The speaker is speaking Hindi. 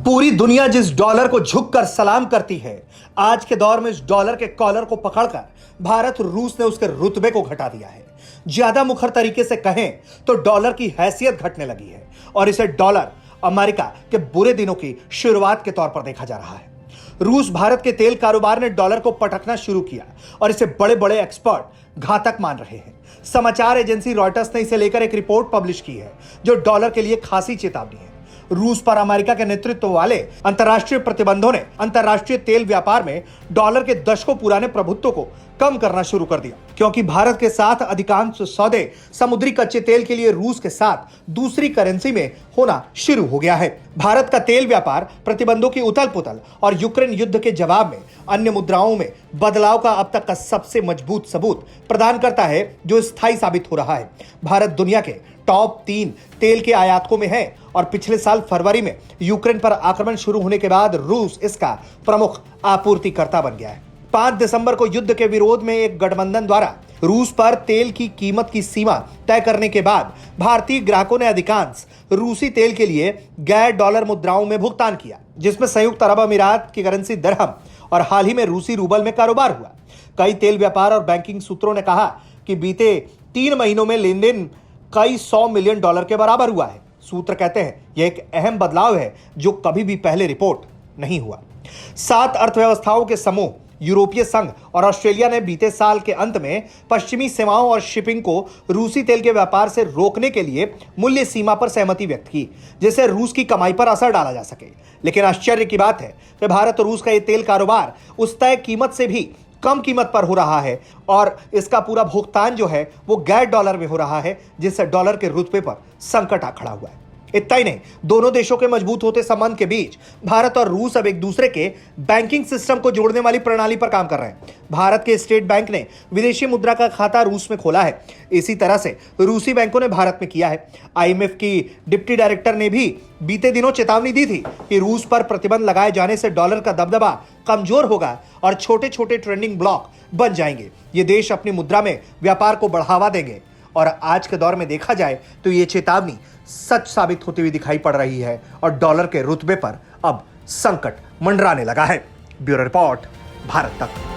पूरी दुनिया जिस डॉलर को झुककर सलाम करती है, आज के दौर में इस डॉलर के कॉलर को पकड़कर भारत और रूस ने उसके रुतबे को घटा दिया है। ज्यादा मुखर तरीके से कहें तो डॉलर की हैसियत घटने लगी है और इसे डॉलर अमेरिका के बुरे दिनों की शुरुआत के तौर पर देखा जा रहा है। रूस भारत के तेल कारोबार ने डॉलर को पटकना शुरू किया और इसे बड़े बड़े एक्सपर्ट घातक मान रहे हैं। समाचार एजेंसी रॉयटर्स ने इसे लेकर एक रिपोर्ट पब्लिश की है जो डॉलर के लिए खासी चेतावनी है। रूस पर अमेरिका के नेतृत्व वाले अंतर्राष्ट्रीय प्रतिबंधों ने अंतर्राष्ट्रीय तेल व्यापार में डॉलर के दशकों पुराने प्रभुत्व को कम करना शुरू कर दिया, क्योंकि भारत के साथ अधिकांश सौदे समुद्री कच्चे तेल के लिए रूस के साथ दूसरी करेंसी में होना शुरू हो गया है। भारत का तेल व्यापार प्रतिबंधों की उथल पुथल और यूक्रेन युद्ध के जवाब में अन्य मुद्राओं में बदलाव का अब तक का सबसे मजबूत सबूत प्रदान करता है, जो स्थायी साबित हो रहा है। भारत दुनिया के टॉप 3 तेल के आयातकों में है और पिछले साल फरवरी में यूक्रेन पर आक्रमण शुरू होने के बाद रूस इसका प्रमुख आपूर्तिकर्ता बन गया है। 5 दिसंबर को युद्ध के विरोध में एक गठबंधन द्वारा रूस पर तेल की कीमत की सीमा तय करने के बाद भारतीय ग्राहकों ने अधिकांश रूसी तेल के लिए गैर डॉलर मुद्राओं में भुगतान किया, जिसमें संयुक्त अरब अमीरात की करेंसी दिरहम और हाल ही में रूसी रूबल में कारोबार हुआ। कई तेल व्यापार और बैंकिंग सूत्रों ने कहा कि बीते 3 महीनों में लेन देन कई 100 मिलियन डॉलर के बराबर हुआ है। सूत्र कहते हैं यह एक अहम बदलाव है जो कभी भी पहले रिपोर्ट नहीं हुआ। 7 अर्थव्यवस्थाओं के समूह यूरोपीय संघ और ऑस्ट्रेलिया ने बीते साल के अंत में पश्चिमी सीमाओं और शिपिंग को रूसी तेल के व्यापार से रोकने के लिए मूल्य सीमा पर सहमति व्यक्त की, जिससे रूस की कमाई पर असर डाला जा सके। लेकिन आश्चर्य की बात है कि भारत और रूस का यह तेल कारोबार उस तय कीमत से भी कम कीमत पर हो रहा है और इसका पूरा भुगतान जो है वो गैर डॉलर में हो रहा है, जिससे डॉलर के रुतबे पर संकट आ खड़ा हुआ है। इतना ही नहीं, दोनों देशों के मजबूत होते संबंध के बीच भारत और रूस अब एक दूसरे के बैंकिंग सिस्टम को जोड़ने वाली प्रणाली पर काम कर रहे हैं। भारत के स्टेट बैंक ने विदेशी मुद्रा का खाता रूस में खोला है। इसी तरह से रूसी बैंकों ने भारत में किया है। आईएमएफ की डिप्टी डायरेक्टर ने भी बीते दिनों चेतावनी दी थी कि रूस पर प्रतिबंध लगाए जाने से डॉलर का दबदबा कमजोर होगा और छोटे छोटे ट्रेंडिंग ब्लॉक बन जाएंगे। ये देश अपनी मुद्रा में व्यापार को बढ़ावा देंगे और आज के दौर में देखा जाए तो ये चेतावनी सच साबित होती हुई दिखाई पड़ रही है और डॉलर के रुतबे पर अब संकट मंडराने लगा है। ब्यूरो रिपोर्ट, भारत तक।